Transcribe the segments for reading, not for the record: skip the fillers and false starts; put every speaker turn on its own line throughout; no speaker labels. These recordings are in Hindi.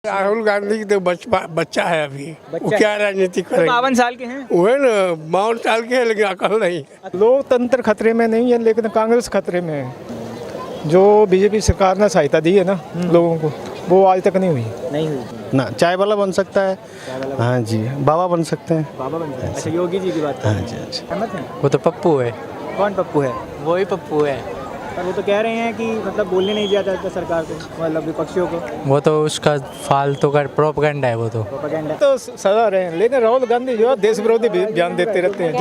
राहुल गांधी की तो बच्चा है अभी, वो क्या राजनीति करेंगे।
52 साल के हैं।
वो है ना 52 साल के है, लेकिन अकल नहीं है।
लोकतंत्र खतरे में नहीं है, लेकिन कांग्रेस खतरे में है। जो बीजेपी सरकार ने सहायता दी है ना लोगों को, वो आज तक नहीं हुई
ना। चाय वाला बन सकता है, हाँ जी, बाबा बन सकते हैं।
बाबा बन सकते हैं। अच्छा, योगी जी की बात कर रहे हैं।
हाँ जी।
सहमत हैं?
वो तो पप्पू है।
कौन पप्पू है?
वही पप्पू है।
पर वो तो कह रहे हैं कि मतलब बोलने नहीं दिया जाता सरकार को, मतलब विपक्षियों को।
वो तो उसका फालतू का प्रोपेगेंडा है वो तो।
प्रोपेगेंडा।
तो सजा रहे हैं, लेकिन राहुल गांधी जो है देश विरोधी बयान देते रहते हैं।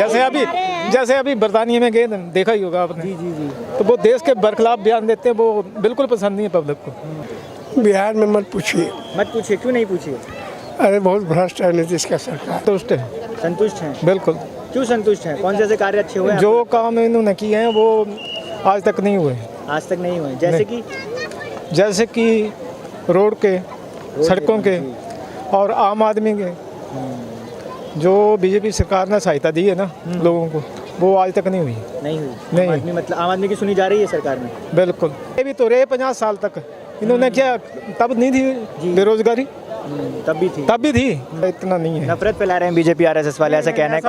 जैसे अभी बरतानिया में गए, देखा ही होगा आपने।
जी।
तो वो देश के बरखिलाफ बयान देते हैं, वो बिल्कुल पसंद नहीं है पब्लिक को।
बिहार में मत पूछिए।
क्यों नहीं पूछिए?
अरे बहुत भ्रष्ट है नीतीश का सरकार।
संतुष्ट हैं?
बिल्कुल।
क्यों संतुष्ट हैं? कौन से ऐसे कार्य अच्छे हुए हैं?
जो काम इन्होंने किए हैं वो आज तक नहीं हुए।
आज तक नहीं हुए। जैसे कि
रोड के, सड़कों के और आम आदमी के, जो बीजेपी सरकार ने सहायता दी है ना लोगों को, वो आज तक नहीं हुई।
नहीं हुई। मतलब आम आदमी की सुनी जा रही है सरकार में।
बिल्कुल। ये भी तो रहे 50 साल तक, इन्होंने क्या तब नहीं थी बेरोजगारी?
तब भी थी।
इतना नहीं है।
नफरत फैला रहे हैं बीजेपी आरएसएस वाले, ऐसा कहना है।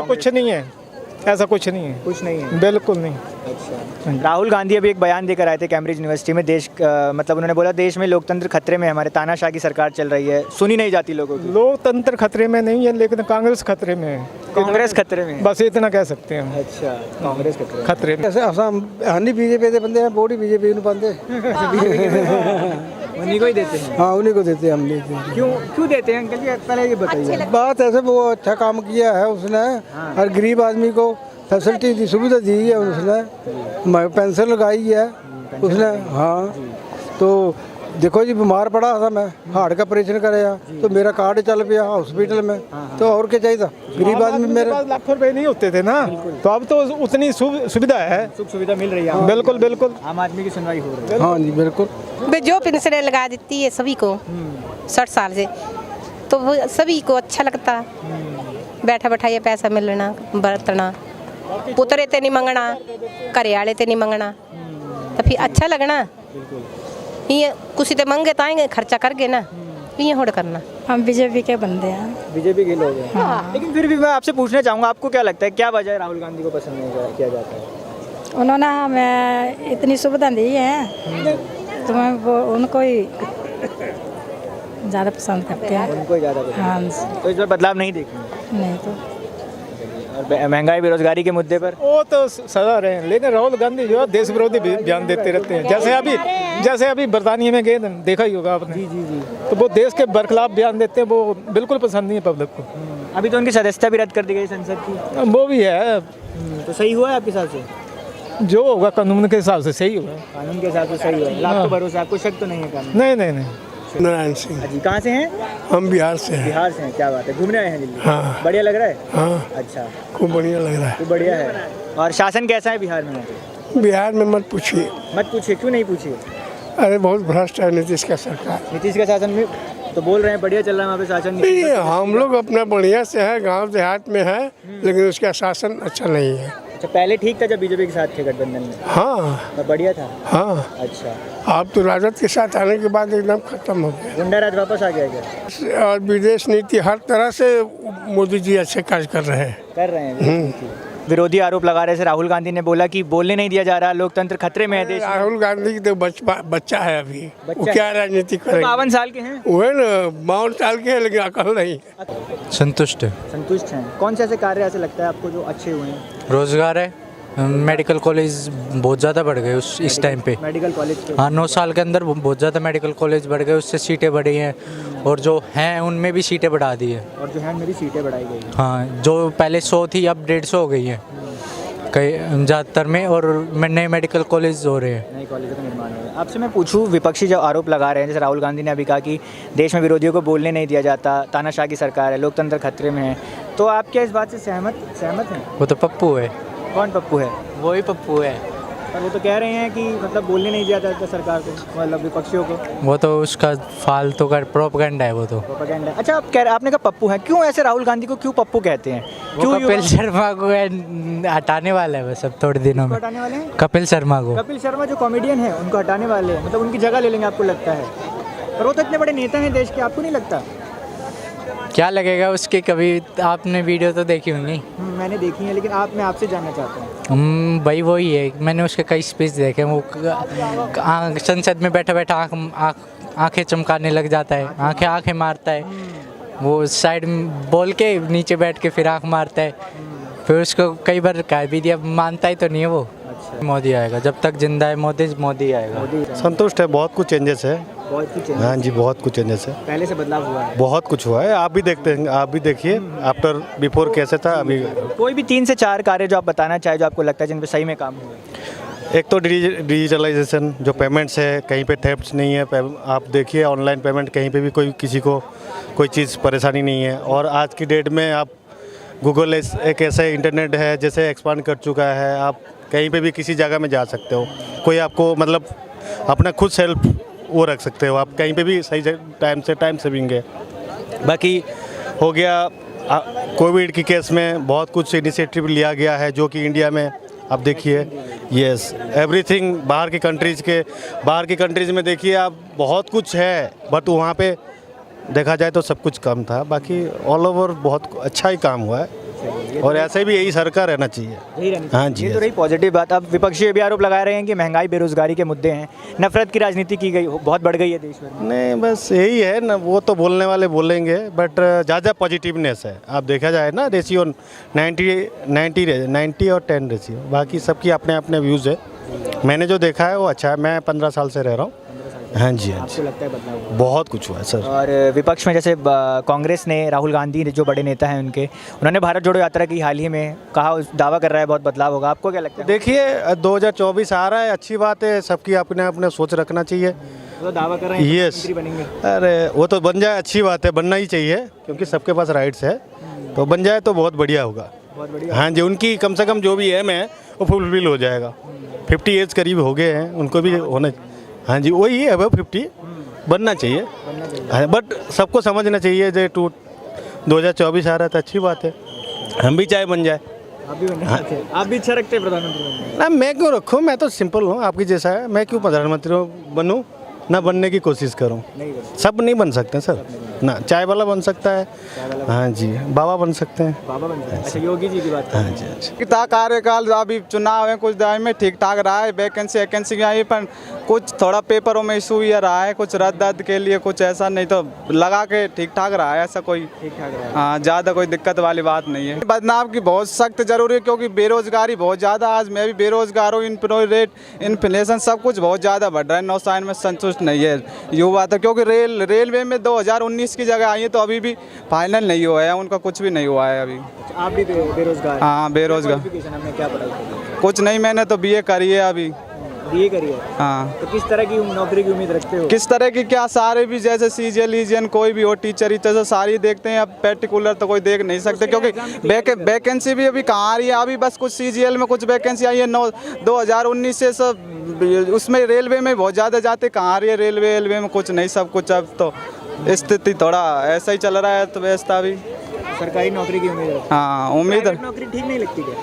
ऐसा कुछ नहीं है, कुछ नहीं है, बिल्कुल नहीं।
अच्छा, राहुल गांधी अभी एक बयान देकर आए थे कैम्ब्रिज यूनिवर्सिटी में। मतलब उन्होंने बोला देश में लोकतंत्र खतरे में, हमारे तानाशाह की सरकार चल रही है, सुनी नहीं जाती लोगों की।
लोकतंत्र खतरे में नहीं है, लेकिन कांग्रेस खतरे में है।
कांग्रेस खतरे में है।
बस इतना कह सकते हैं।
अच्छा, कांग्रेस
खतरे में।
हानि बीजेपी के बंदे हैं, बोड़ी बीजेपी नहीं पाते।
उन्हीं को ही देते हैं।
हाँ, उन्हीं को देते हैं हम लोग।
क्यों देते हैं अंकल जी, पहले ये बताइए।
बात ऐसे, वो अच्छा काम किया है उसने। हर गरीब आदमी को फैसिलिटी दी, सुविधा दी है उसने। पेंशन लगाई है उसने। हाँ, तो देखो जी, बीमार पड़ा था मैं, हार्ट का ऑपरेशन कराया तो मेरा कार्ड चल गया हॉस्पिटल में। तो और क्या चाहिए? गरीब आदमी मेरे
लाखों रुपए नहीं होते थे ना, तो अब तो उतनी सुविधा है,
सुख सुविधा मिल रही है।
बिल्कुल।
आम आदमी की सुनवाई हो रही है।
हाँ जी, बिल्कुल।
जो पेंशन लगा देती है सभी को 60 साल से, तो वो सभी को अच्छा लगता। बैठा बैठाइए पैसा मिलना, बरतना, पुतरे ते नहीं मंगना, घरे आले ते नहीं मंगना, तो फिर अच्छा लगना। ये कुछ तो मंगे ताएंगे, खर्चा करके ना, ये होड़ करना।
हम बीजेपी के बंदे हैं।
बीजेपी के लोग हैं। हाँ। लेकिन फिर भी मैं आपसे पूछना चाहूँगा, आपको क्या लगता है क्या वजह है राहुल गांधी को पसंद नहीं किया जाता है?
उन्होंने हमें इतनी सुविधा दी है, तो मैं वो उनको ही ज़्यादा पसंद करते हैं।
उनको ही ज़्यादा पसंद।
हाँ,
तो इस बार बदलाव नहीं देखेंगे?
नहीं तो।
और महंगाई बेरोजगारी के मुद्दे पर
वो तो सजा रहे हैं, लेकिन राहुल गांधी जो है देश विरोधी बयान देते रहते हैं। जैसे अभी बरतानिया में गए, देखा ही होगा आपने।
जी।
तो वो देश के बरखिलाफ बयान देते हैं, वो बिल्कुल पसंद नहीं है पब्लिक को।
अभी तो उनकी सदस्यता भी रद्द कर दी गई संसद की।
वो भी है,
तो सही हुआ है आपके हिसाब से?
जो होगा कानून के हिसाब से सही होगा।
कानून के हिसाब से सही हुआ है। आपको भरोसा, आपको शक तो नहीं है कानून?
नहीं।
नारायण सिंह।
जी, कहाँ से हैं?
हम बिहार से हैं।
बिहार से हैं। क्या बात है, घूमने आए हैं दिल्ली?
हाँ।
बढ़िया लग रहा है?
हाँ,
अच्छा,
खूब बढ़िया लग रहा है।
तो बढ़िया है। और शासन कैसा है बिहार में?
बिहार में मत पूछिए।
क्यों नहीं पूछिए?
अरे बहुत भ्रष्ट है नीतीश का सरकार।
नीतीश का शासन में तो बोल रहे हैं बढ़िया चल रहा है वहाँ पे शासन।
नहीं, हम लोग अपना बढ़िया से है, गांव देहात में है, लेकिन उसका शासन अच्छा नहीं है।
अच्छा, पहले ठीक था जब बीजेपी के साथ थे गठबंधन में?
हाँ,
तो बढ़िया था।
हाँ।
अच्छा,
आप तो राजद के साथ आने के बाद एकदम खत्म हो गया।
गुंडा राज वापस आ गया क्या?
और विदेश नीति हर तरह से मोदी जी अच्छे कार्य कर रहे हैं।
विरोधी आरोप लगा रहे थे, राहुल गांधी ने बोला कि बोलने नहीं दिया जा रहा, लोकतंत्र खतरे में है देश में।
राहुल गांधी की तो बच्चा है अभी, वो क्या राजनीति करेंगे।
52 साल के हैं।
वो है ना 52 साल के है, लेकिन अकल नहीं है।
संतुष्ट
हैं। कौन से ऐसे कार्य ऐसे लगता है आपको जो अच्छे हुए हैं?
रोजगार है, मेडिकल कॉलेज बहुत ज़्यादा बढ़ गए इस टाइम पे।
Medical college?
हाँ, 9 साल के अंदर बहुत ज़्यादा मेडिकल कॉलेज बढ़ गए, उससे सीटें बढ़ी हैं, और जो हैं उनमें भी सीटें बढ़ा दी है।
और जो है मेरी सीटें बढ़ाई गई हैं।
हाँ, जो पहले 100 थी अब 150 हो गई है कई ज़्यादातर में, और नए मेडिकल कॉलेज हो रहे हैं,
नए कॉलेजों का निर्माण हो रहा है। आपसे मैं पूछूं, विपक्षी जो आरोप लगा रहे हैं, जैसे राहुल गांधी ने अभी कहा कि देश में विरोधियों को बोलने नहीं दिया जाता, तानाशाह की सरकार है, लोकतंत्र खतरे में है, तो आप क्या इस बात से सहमत हैं?
वो तो पप्पू है।
कौन पप्पू है?
वही पप्पू है।
पर वो तो कह रहे हैं कि मतलब बोलने नहीं दिया जाता सरकार को, मतलब विपक्षियों को।
वो तो उसका फालतू का प्रोपेगेंडा है वो तो।
प्रोपेगेंडा। अच्छा, आपने कहा पप्पू है, क्यों ऐसे राहुल गांधी को क्यों पप्पू कहते हैं?
क्यों? कपिल शर्मा को हटाने वाला है बस अब थोड़े दिनों में।
हटाने वाले हैं
कपिल शर्मा को।
कपिल शर्मा जो कॉमेडियन है उनको हटाने वाले हैं, मतलब उनकी जगह ले लेंगे आपको लगता है? पर वो तो इतने बड़े नेता हैं देश के, आपको नहीं लगता?
क्या लगेगा उसके, कभी आपने वीडियो तो देखी होंगी।
मैंने देखी है, लेकिन मैं आपसे जानना चाहता हूँ।
भाई वही है, मैंने उसके कई स्पीच देखे, वो संसद में बैठा बैठा आंखें चमकाने लग जाता है, आंखें मारता है, वो साइड में बोल के नीचे बैठ के फिर आंख मारता है, फिर उसको कई बार कह भी दिया, मानता ही तो नहीं है वो। मोदी आएगा, जब तक जिंदा है मोदी आएगा।
संतुष्ट है, बहुत कुछ चेंजेस है।
बहुत कुछ है।
हाँ जी, बहुत कुछ चेंजेस है,
पहले से बदलाव हुआ है।
बहुत कुछ हुआ है। आप भी देखते हैं, आप भी देखिए आफ्टर बिफोर कैसे था अभी।
कोई भी 3 से 4 कार्य जो आप बताना चाहे, जो आपको लगता है जिन पे सही में काम हुआ है?
एक तो डिजिटलाइजेशन, जो पेमेंट्स है, कहीं पे थेफ्ट नहीं है। आप देखिए ऑनलाइन पेमेंट, कहीं पे भी किसी को कोई चीज़ परेशानी नहीं है। और आज की डेट में आप गूगल एक ऐसा इंटरनेट है जैसे एक्सपांड कर चुका है, आप कहीं पे भी किसी जगह में जा सकते हो। कोई आपको मतलब अपना खुद सेल्फ वो रख सकते हो, आप कहीं पे भी सही टाइम सेविंग है। बाकी हो गया कोविड की केस में बहुत कुछ इनिशिएटिव लिया गया है, जो कि इंडिया में आप देखिए, यस एवरीथिंग बाहर की कंट्रीज़ में देखिए आप, बहुत कुछ है, बट वहाँ पे देखा जाए तो सब कुछ कम था। बाकी ऑल ओवर बहुत अच्छा ही काम हुआ है, और ऐसे भी यही सरकार रहना चाहिए। हाँ जी,
ये तो रही पॉजिटिव बात। अब विपक्षी भी आरोप लगा रहे हैं कि महंगाई बेरोजगारी के मुद्दे हैं, नफरत की राजनीति की गई, बहुत बढ़ गई है देश में।
नहीं, बस यही है ना, वो तो बोलने वाले बोलेंगे, बट ज़्यादा पॉजिटिवनेस है। आप देखा जाए ना, रेशियो 90 और 10 रेशियो, बाकी सबकी अपने अपने व्यूज़ है। मैंने जो देखा है वो अच्छा है, मैं 15 साल से रह रहा हूँ। हाँ जी, हाँ जी,
लगता है बदलाव हुआ?
बहुत कुछ हुआ है सर।
और विपक्ष में जैसे कांग्रेस ने, राहुल गांधी जो बड़े नेता हैं उनके, उन्होंने भारत जोड़ो यात्रा की हाल ही में, कहा दावा कर रहा है बहुत बदलाव होगा। आपको क्या लगता है?
देखिए 2024 आ रहा है, अच्छी बात है, सबकी अपने अपने सोच रखना चाहिए।
तो दावा कर रहे हैं
यस,
मंत्री बनेंगे।
अरे वो तो बन जाए, अच्छी बात है, बनना ही चाहिए, क्योंकि सबके पास राइट्स है, तो बन जाए तो बहुत बढ़िया होगा।
बहुत बढ़िया।
हाँ जी, उनकी कम से कम जो भी एम है वो फुलफिल हो जाएगा। 50 एज करीब हो गए हैं, उनको भी होना। हाँ जी, वही है, अब 50 बनना चाहिए, बट सबको समझना चाहिए जो 2024 आ रहा है तो अच्छी बात है, हम भी चाहे बन जाए।
आप भी बनना चाहते हैं? आप भी इच्छा रखते हैं प्रधानमंत्री बनने?
ना, मैं क्यों रखूँ, मैं तो सिंपल हूँ आपकी जैसा है, मैं क्यों प्रधानमंत्री बनूँ, ना बनने की कोशिश करूँ। सब नहीं बन सकते सर, ना चाय वाला बन सकता है, हाँ जी, बाबा बन सकते हैं।
बाबा बन सकते हैं। अच्छा, योगी जी की बात
हाँ जी, हाँ जी।
कार्यकाल अभी चुनाव है, कुछ टाइम में ठीक ठाक रहा है, वैकेंसी आई, पर कुछ थोड़ा पेपरों में इशू ये रहा है, कुछ रद्द के लिए कुछ ऐसा, नहीं तो लगा के ठीक ठाक रहा है, ऐसा कोई
ठीक ठाक रहा है।
हाँ, ज़्यादा कोई दिक्कत वाली बात नहीं है। बदलाव की बहुत सख्त जरूरी है, क्योंकि बेरोजगारी बहुत ज़्यादा, आज मैं भी बेरोजगार हूँ, इम्प्लॉय रेट, इन्फ्लेशन सब कुछ बहुत ज़्यादा बढ़ रहा है। नौसाइन में संतुष्ट नहीं है युवा तो, क्योंकि रेलवे में 2019 की जगह आई है, तो अभी भी फाइनल नहीं हुआ है, उनका कुछ भी नहीं हुआ है अभी।
आप भी बेरोजगार?
हाँ, बेरोजगार।
आपने क्या पढ़ाई?
कुछ नहीं, मैंने तो BA करी है अभी।
BA करी है?
हाँ।
तो किस तरह की नौकरी की उम्मीद रखते हो?
किस तरह की, क्या सारे भी जैसे CGL लीजियन कोई भी हो, टीचर ही तो सारी देखते हैं, अब पर्टिकुलर तो कोई देख नहीं सकते, क्योंकि वैकेंसी भी अभी कहाँ आ रही है। अभी बस कुछ CGL में कुछ वैकेंसी आई है 2019 से, सब उसमें रेलवे में बहुत ज़्यादा जाते, कहाँ आ रही है रेलवे में कुछ नहीं, सब कुछ अब तो स्थिति थोड़ा ऐसा ही चल रहा है, तो व्यवस्था भी।
सरकारी नौकरी की उम्मीद है?
हाँ, उम्मीद है।
नौकरी ठीक नहीं लगती क्या?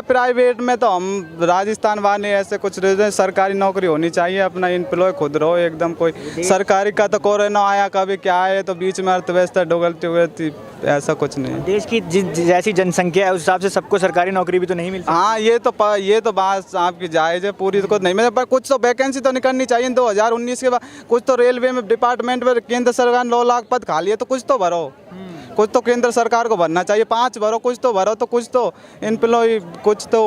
प्राइवेट में तो हम राजस्थान वाले ऐसे कुछ सरकारी नौकरी होनी चाहिए, अपना एम्प्लॉय खुद रहो एकदम। कोई सरकारी का तो कोरोना आया, कभी क्या आए, तो बीच में अर्थव्यवस्था डुगलती, ऐसा कुछ नहीं।
देश की जैसी जनसंख्या है उस हिसाब से सबको सरकारी नौकरी भी तो नहीं मिलती।
हाँ, ये तो बात आपकी जायज़ है, पूरी तो नहीं मिले, पर कुछ तो वैकेंसी तो निकलनी चाहिए। 2019 के बाद कुछ तो रेलवे में डिपार्टमेंट में केंद्र सरकार 9 लाख पद खाली है, तो कुछ तो भरो, कुछ तो केंद्र सरकार को भरना चाहिए। 5 भरो, कुछ तो भरो, तो कुछ तो एम्प्लॉय, कुछ तो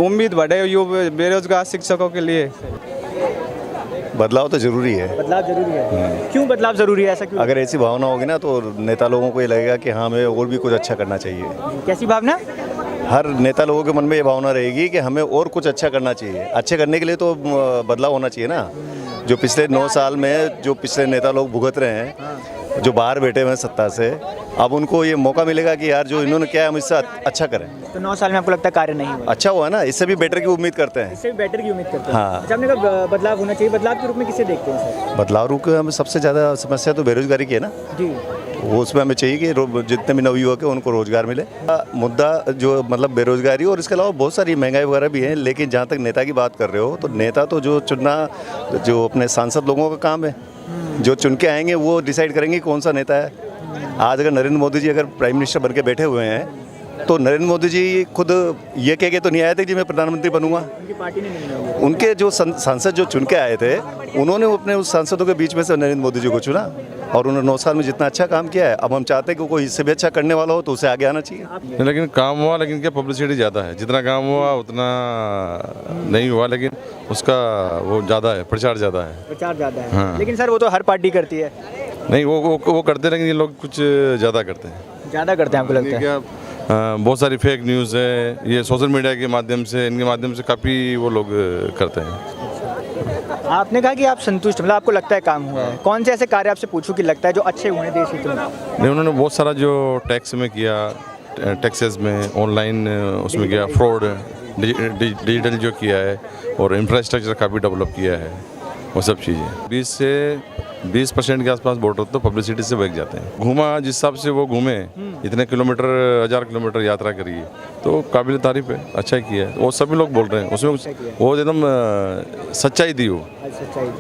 उम्मीद बढ़े बेरोजगार शिक्षकों के लिए।
बदलाव तो जरूरी है।
बदलाव जरूरी है? क्यों बदलाव जरूरी है, ऐसा क्यों?
अगर ऐसी भावना होगी ना, तो नेता लोगों को ये लगेगा कि हाँ, हमें और भी कुछ अच्छा करना चाहिए।
कैसी भावना?
हर नेता लोगों के मन में ये भावना रहेगी कि हमें और कुछ अच्छा करना चाहिए। अच्छे करने के लिए तो बदलाव होना चाहिए ना। जो पिछले 9 साल में जो पिछले नेता लोग भुगत रहे हैं, जो बाहर बैठे हुए हैं सत्ता से, अब उनको ये मौका मिलेगा कि यार जो इन्होंने किया है हम इससे अच्छा करें।
तो 9 साल में आपको लगता है कार्य नहीं हुआ?
अच्छा हुआ ना, इससे भी बेटर की उम्मीद करते हैं।
इससे भी बेटर की उम्मीद करते हैं।
हाँ।
अच्छा, आपने कहा बदलाव होना चाहिए, बदलाव के रूप में किसे देखते हैं सर?
बदलाव रूप में हमें सबसे ज़्यादा समस्या तो बेरोजगारी की है ना
जी।
वो उसमें हमें चाहिए कि जितने भी नवयुवक हैं उनको रोजगार मिले। मुद्दा जो मतलब बेरोजगारी, और इसके अलावा बहुत सारी महंगाई वगैरह भी है। लेकिन जहाँ तक नेता की बात कर रहे हो, तो नेता तो जो चुनना जो अपने सांसद लोगों का काम है, जो चुन के आएंगे वो डिसाइड करेंगे कौन सा नेता है। आज अगर नरेंद्र मोदी जी अगर प्राइम मिनिस्टर बन के बैठे हुए हैं तो नरेंद्र मोदी जी खुद ये कह के तो नहीं आए थे कि मैं प्रधानमंत्री बनूंगा।
उनकी पार्टी ने नहीं बनाई।
उनके जो सांसद जो चुन के आए थे उन्होंने अपने उस सांसदों के बीच में से नरेंद्र मोदी जी को चुना और उन्होंने 9 साल में जितना अच्छा काम किया है, अब हम चाहते हैं कि कोई इससे भी अच्छा करने वाला हो तो उसे आगे आना चाहिए।
लेकिन काम हुआ, लेकिन क्या पब्लिसिटी ज़्यादा है। जितना काम हुआ उतना नहीं हुआ, लेकिन उसका वो ज़्यादा है, प्रचार ज़्यादा है।
प्रचार ज़्यादा है।
हाँ।
लेकिन सर वो तो हर पार्टी करती है।
नहीं, वो करते, लेकिन ये लोग कुछ ज़्यादा करते हैं।
ज़्यादा करते हैं आपको लगता है?
क्या बहुत सारी फेक न्यूज़ है, ये सोशल मीडिया के माध्यम से, इनके माध्यम से काफ़ी वो लोग करते हैं।
आपने कहा कि आप संतुष्ट, मतलब आपको लगता है काम हुआ है। कौन से ऐसे कार्य आपसे पूछूं कि लगता है जो अच्छे हुए हैं देश हित में?
नहीं, उन्होंने बहुत सारा जो टैक्स में किया, टैक्सेस में, ऑनलाइन उसमें किया, फ्रॉड, डिजिटल जो किया है, और इंफ्रास्ट्रक्चर काफ़ी डेवलप किया है, वो सब चीज़ें। 20 से 20% के आसपास वोटर तो पब्लिसिटी से बच जाते हैं। घूमा जिस हिसाब से वो घूमे, इतने किलोमीटर, 1000 किलोमीटर यात्रा करिए, तो काबिल तारीफ है, अच्छा ही किया है। वो सभी लोग बोल रहे हैं उसमें वो एकदम सच्चाई थी। वो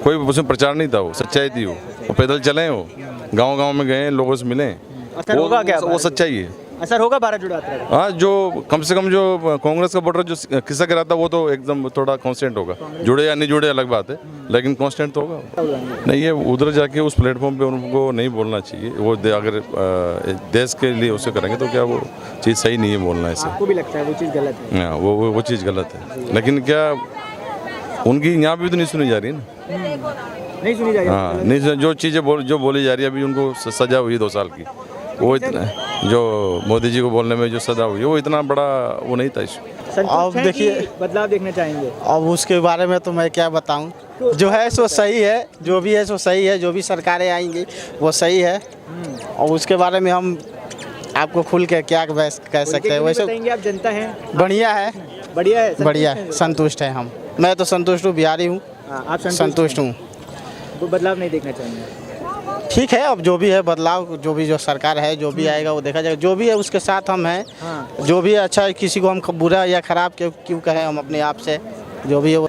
कोई उसमें प्रचार नहीं था, वो सच्चाई थी। वो पैदल चले, वो गाँव में गए, लोगों से मिले, वो सच्चाई है।
असर होगा भारत जोड़ो यात्रा का?
हाँ, जो कम से कम जो कांग्रेस का वोटर जो खिसक रहा था वो तो एकदम थोड़ा कांस्टेंट होगा। जुड़े या नहीं जुड़े अलग बात है, लेकिन कांस्टेंट तो होगा। नहीं, ये उधर जाके उस प्लेटफॉर्म पे उनको नहीं बोलना चाहिए। वो अगर देश के लिए उसे करेंगे तो क्या वो चीज़ सही नहीं है बोलना ऐसे।
आपको भी लगता है वो चीज़ गलत है?
हाँ, वो चीज़ गलत है, लेकिन क्या उनकी यहाँ भी तो नहीं सुनी जा रही है ना।
नहीं सुनी जा रही?
हाँ, नहीं, जो चीज़ें जो बोली जा रही है, अभी उनको सजा हुई 2 साल की, वो इतना जो मोदी जी को बोलने में जो सजा हुई है, वो इतना बड़ा वो नहीं था इशू।
अब देखिए बदलाव देखना चाहेंगे?
अब उसके बारे में तो मैं क्या बताऊं, जो है सो सही है, जो भी है सो सही है, जो भी सरकारें आएंगी वो सही है। और उसके बारे में हम आपको खुल के क्या कह सकते हैं। वैसे
आप जनता हैं?
बढ़िया है,
बढ़िया है,
बढ़िया है, संतुष्ट है हम। मैं तो संतुष्ट हूँ, बिहारी हूँ।
आप
संतुष्ट हूँ।
बदलाव नहीं देखना चाहेंगे?
ठीक है, अब जो भी है बदलाव, जो भी जो सरकार है, जो भी आएगा वो देखा जाएगा। जो भी है उसके साथ हम हैं।
हाँ।
जो भी अच्छा है, किसी को हम बुरा या खराब क्यों कहें, हम अपने आप से जो भी है वो।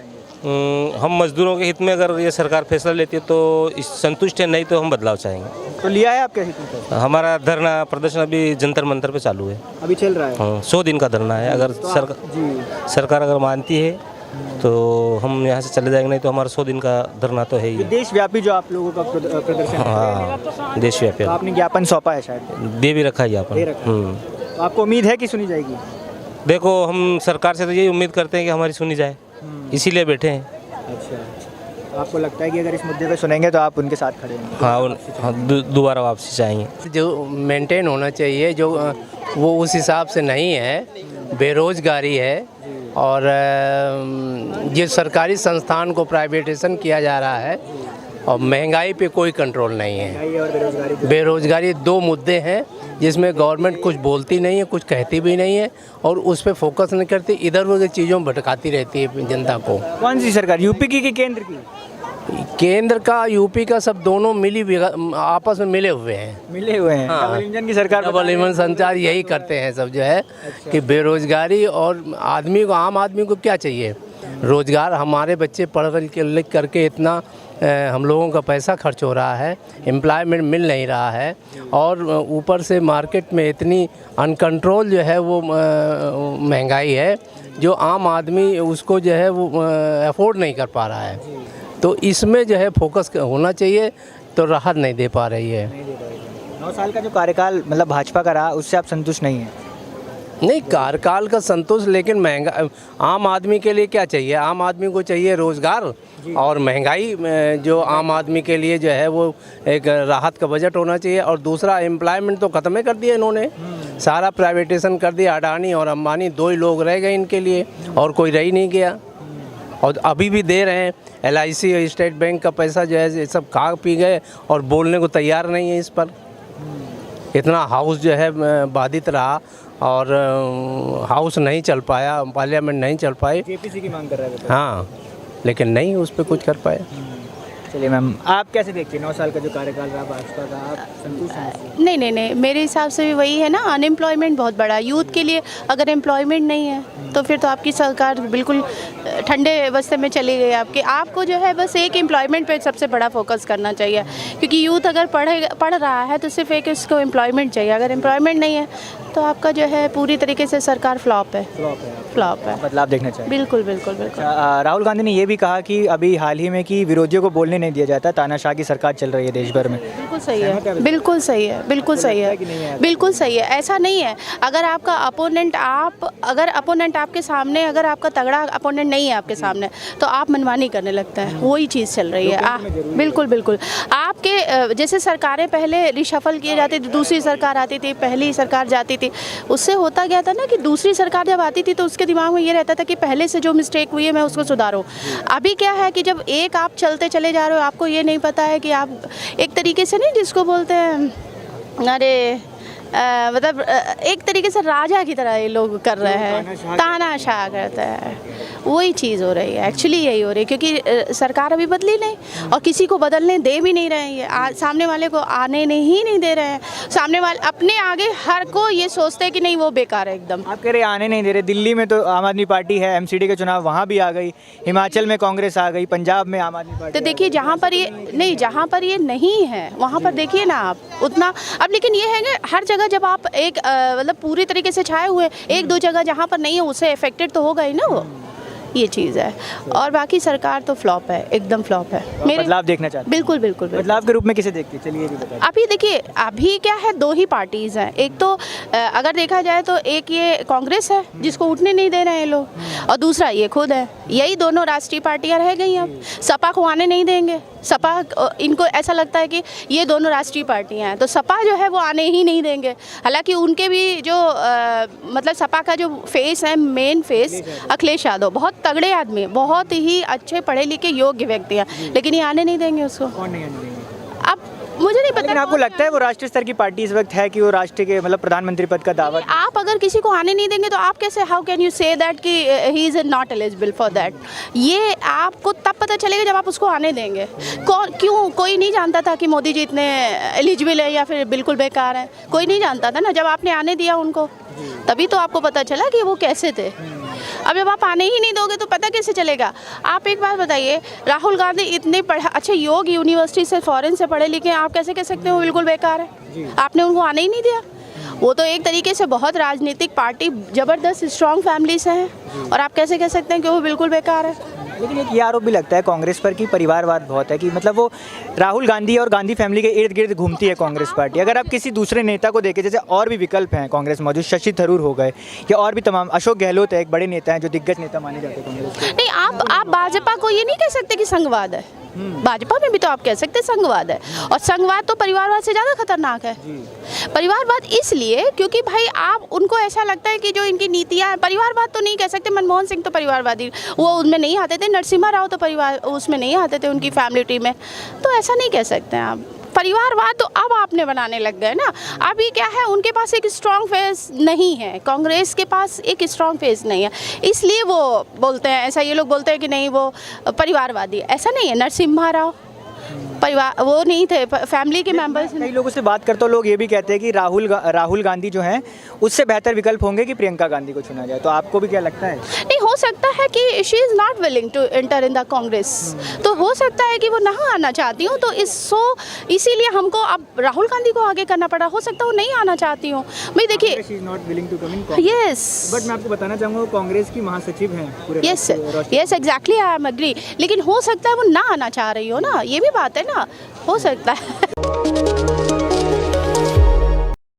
हम मजदूरों के हित में अगर ये सरकार फैसला लेती है तो संतुष्ट है, नहीं तो हम बदलाव चाहेंगे।
तो लिया है आपके हित में?
हमारा धरना प्रदर्शन अभी जंतर मंतर पे चालू है,
अभी चल रहा है।
100 दिन का धरना है। अगर सरकार अगर मानती है तो हम यहाँ से चले जाएंगे, नहीं तो हमारा 100 दिन का धरना तो है ही।
देशव्यापी जो आप लोगों का प्रदर्शन है?
हाँ, देशव्यापी।
तो आपने ज्ञापन सौंपा है शायद?
दे भी रखा है ज्ञापन।
तो आपको उम्मीद है कि सुनी जाएगी?
देखो, हम सरकार से तो यही उम्मीद करते हैं कि हमारी सुनी जाए, इसीलिए बैठे हैं।
अच्छा, आपको लगता है कि अगर इस मुद्दे पे सुनेंगे तो आप उनके साथ खड़े होंगे?
हाँ, दोबारा वापसी चाहेंगे।
जो मेंटेन होना चाहिए, जो वो उस हिसाब से नहीं है। बेरोजगारी है, और ये सरकारी संस्थान को प्राइवेटाइजेशन किया जा रहा है, और महंगाई पे कोई कंट्रोल नहीं है। बेरोजगारी 2 मुद्दे हैं जिसमें गवर्नमेंट कुछ बोलती नहीं है, कुछ कहती भी नहीं है, और उस पर फोकस नहीं करती, इधर उधर चीज़ों में भटकाती रहती है जनता को।
कौन सी सरकार, यूपी की कि केंद्र की?
केंद्र का, यूपी का, सब दोनों आपस में मिले हुए हैं।
हाँ। डबल इंजन की सरकार।
डबल इंजन संचार यही करते हैं सब, जो है कि बेरोजगारी, और आदमी को, आम आदमी को क्या चाहिए? रोजगार। हमारे बच्चे पढ़ लिख करके इतना हम लोगों का पैसा खर्च हो रहा है, एम्प्लॉयमेंट मिल नहीं रहा है, और ऊपर से मार्केट में इतनी अनकंट्रोल जो है वो महंगाई है, जो आम आदमी उसको जो है वो अफोर्ड नहीं कर पा रहा है। तो इसमें जो है फोकस होना चाहिए, तो राहत नहीं दे पा रही है।
9 साल का जो कार्यकाल मतलब भाजपा का रहा, उससे आप संतुष्ट नहीं हैं?
नहीं, कार्यकाल का संतोष, लेकिन महंगा आम आदमी के लिए क्या चाहिए? आम आदमी को चाहिए रोज़गार, और महंगाई जो आम आदमी के लिए जो है वो एक राहत का बजट होना चाहिए। और दूसरा, एम्प्लॉयमेंट तो ख़त्म ही कर दिया इन्होंने, सारा प्राइवेटाइजेशन कर दिया। अडानी और अंबानी 2 ही लोग रह गए इनके लिए, और कोई रह ही नहीं गया। और अभी भी दे रहे हैं, LIC और स्टेट बैंक का पैसा जो है सब खा पी गए, और बोलने को तैयार नहीं है इस पर। इतना हाउस जो है बाधित रहा, और हाउस नहीं चल पाया, पार्लियामेंट नहीं चल पाई।
JPC की मांग कर रहे थे।
हाँ, लेकिन नहीं उस पर कुछ कर पाए।
चलिए मैम, आप कैसे देखते हैं 9 साल का जो कार्यकाल रहा भाजपा का, आप संतुष्ट हैं?
नहीं, मेरे हिसाब से भी वही है ना, अनएम्प्लॉयमेंट बहुत बड़ा है यूथ के लिए। अगर एम्प्लॉयमेंट नहीं है तो फिर तो आपकी सरकार बिल्कुल ठंडे बस्ते में चली गई आपकी। आपको जो है बस एक एम्प्लॉयमेंट पे सबसे बड़ा फोकस करना चाहिए, क्योंकि यूथ अगर पढ़ रहा है तो सिर्फ एक इसको एम्प्लॉयमेंट चाहिए। अगर एम्प्लॉयमेंट नहीं है तो आपका जो है पूरी तरीके से सरकार फ्लॉप है।
बदलाव देखना चाहिए।
बिल्कुल।
राहुल गांधी ने ये भी कहा कि अभी हाल ही में कि विरोधियों को बोलने नहीं दिया जाता, तानाशाह की सरकार चल रही है देश भर में।
बिल्कुल सही है। ऐसा नहीं है। अगर आपका अपोनेंट आपके सामने, अगर आपका तगड़ा अपोनेंट नहीं है आपके सामने, तो आप मनमानी करने लगता है। वही चीज़ चल रही है। बिल्कुल। आपके जैसे सरकारें पहले रिशफल किए जाते थे, दूसरी सरकार आती थी, पहली सरकार जाती थी, उससे होता गया था ना कि दूसरी सरकार जब आती थी तो उसके दिमाग में ये रहता था कि पहले से जो मिस्टेक हुई है मैं उसको सुधारूं। अभी क्या है कि जब एक आप चलते चले जा रहे हो, आपको ये नहीं पता है कि आप एक तरीके से नहीं, जिसको बोलते हैं मतलब एक तरीके से राजा की तरह ये लोग कर रहे हैं, तानाशाह करते हैं। वही चीज़ हो रही है, एक्चुअली यही हो रही है, क्योंकि सरकार अभी बदली नहीं और किसी को बदलने दे भी नहीं रहे हैं। सामने वाले को आने नहीं दे रहे हैं। सामने वाले अपने आगे हर को ये सोचते हैं कि नहीं वो बेकार है एकदम।
आप कह रहे आने नहीं दे रहे। दिल्ली में तो आम आदमी पार्टी है, एमसीडी के चुनाव वहाँ भी आ गई, हिमाचल में कांग्रेस आ गई, पंजाब में आम आदमी पार्टी।
तो देखिए जहाँ पर ये नहीं है वहाँ पर देखिए ना आप उतना। अब लेकिन ये है कि हर जगह जब आप एक मतलब पूरी तरीके से छाए हुए, एक दो जगह जहाँ पर नहीं है उससे अफेक्टेड तो होगा ही ना वो। ये चीज़ है। और बाकी सरकार तो फ्लॉप है, एकदम फ्लॉप है। मेरे
बदलाव देखना चाहते हैं?
बिल्कुल।
बदलाव के रूप में किसे देखते हैं? चलिए ये भी बताइए।
अभी देखिए, अभी क्या है, दो ही पार्टीज़ हैं। एक तो अगर देखा जाए तो एक ये कांग्रेस है जिसको उठने नहीं दे रहे हैं लोग, और दूसरा ये खुद है। यही दोनों राष्ट्रीय पार्टियां रह गई। अब सपा को आने नहीं देंगे। सपा, इनको ऐसा लगता है कि ये दोनों राष्ट्रीय पार्टियां हैं तो सपा जो है वो आने ही नहीं देंगे। हालांकि उनके भी जो मतलब सपा का जो फेस है, मेन फेस अखिलेश यादव, बहुत तगड़े आदमी, बहुत ही अच्छे पढ़े लिखे योग्य व्यक्ति हैं, लेकिन ये आने नहीं देंगे उसको।
कौन नहीं आने देंगे?
अब मुझे नहीं पता।
लेकिन आपको लगता है वो राष्ट्रीय स्तर की पार्टी इस वक्त है कि वो राष्ट्र के मतलब प्रधानमंत्री पद का दावा?
आप अगर किसी को आने नहीं देंगे तो आप कैसे, how can you say that कि he is not eligible for that? ये आपको तब पता चलेगा जब आप उसको आने देंगे। क्यों कोई नहीं जानता था कि मोदी जी इतने एलिजिबल है या फिर बिल्कुल बेकार है? कोई नहीं जानता था ना। जब आपने आने दिया उनको तभी तो आपको पता चला कि वो कैसे थे। अब जब आप आने ही नहीं दोगे तो पता कैसे चलेगा? आप एक बात बताइए, राहुल गांधी इतने अच्छे योग यूनिवर्सिटी से फॉरेन से पढ़े लिखे, आप कैसे कह सकते हो वो बिल्कुल बेकार है? आपने उनको आने ही नहीं दिया। वो तो एक तरीके से बहुत राजनीतिक पार्टी, ज़बरदस्त स्ट्रॉन्ग फैमिली से हैं, और आप कैसे कह सकते हैं कि वो बिल्कुल बेकार है?
लेकिन एक ये आरोप भी लगता है कांग्रेस पर कि परिवारवाद बहुत है, कि मतलब वो राहुल गांधी और गांधी फैमिली के इर्द गिर्द घूमती है कांग्रेस पार्टी। अगर आप किसी दूसरे नेता को देखें, जैसे और भी विकल्प हैं कांग्रेस मौजूद, शशि थरूर हो गए या और भी तमाम, अशोक गहलोत है, एक बड़े नेता हैं जो दिग्गज नेता माने जाते हैं कांग्रेस के।
नहीं, आप भाजपा को ये नहीं कह सकते कि संघवाद है। भाजपा में भी तो आप कह सकते हैं संघवाद है, और संघवाद तो परिवारवाद से ज़्यादा खतरनाक है। परिवारवाद इसलिए क्योंकि भाई आप उनको ऐसा लगता है कि जो इनकी नीतियाँ, परिवारवाद तो नहीं कह सकते। मनमोहन सिंह तो परिवारवादी, वो उनमें नहीं आते थे। नरसिम्हा राव तो परिवार उसमें नहीं आते थे, उनकी फैमिली ट्री में। तो ऐसा नहीं कह सकते हैं आप। परिवारवाद तो अब आपने बनाने लग गए ना। अभी क्या है, उनके पास एक स्ट्रॉन्ग फेस नहीं है, कांग्रेस के पास एक स्ट्रॉन्ग फेस नहीं है, इसलिए वो बोलते हैं ऐसा। ये लोग बोलते हैं कि नहीं वो परिवारवादी, ऐसा नहीं है। नरसिम्हा राव परिवार वो नहीं थे, फैमिली के मेंबर्स।
कई लोगों से बात करते हो, लोग ये भी कहते हैं कि राहुल गांधी जो हैं उससे बेहतर विकल्प होंगे कि प्रियंका गांधी को चुना जाए। तो आपको भी क्या लगता है?
नहीं, हो सकता है कि she is not willing to enter in the Congress, तो हो सकता है कि वो ना आना चाहती हूँ, तो इसीलिए हमको अब राहुल गांधी को आगे करना पड़ा। हो सकता है वो नहीं आना चाहती हूँ। भाई देखिए, यस,
बट मैं आपको बताना चाहूँगा वो कांग्रेस की महासचिव हैं पूरे।
Yes exactly, I am agree. लेकिन हो सकता है वो ना आना चाह रही हो ना, ये भी बात है ना, हो सकता है।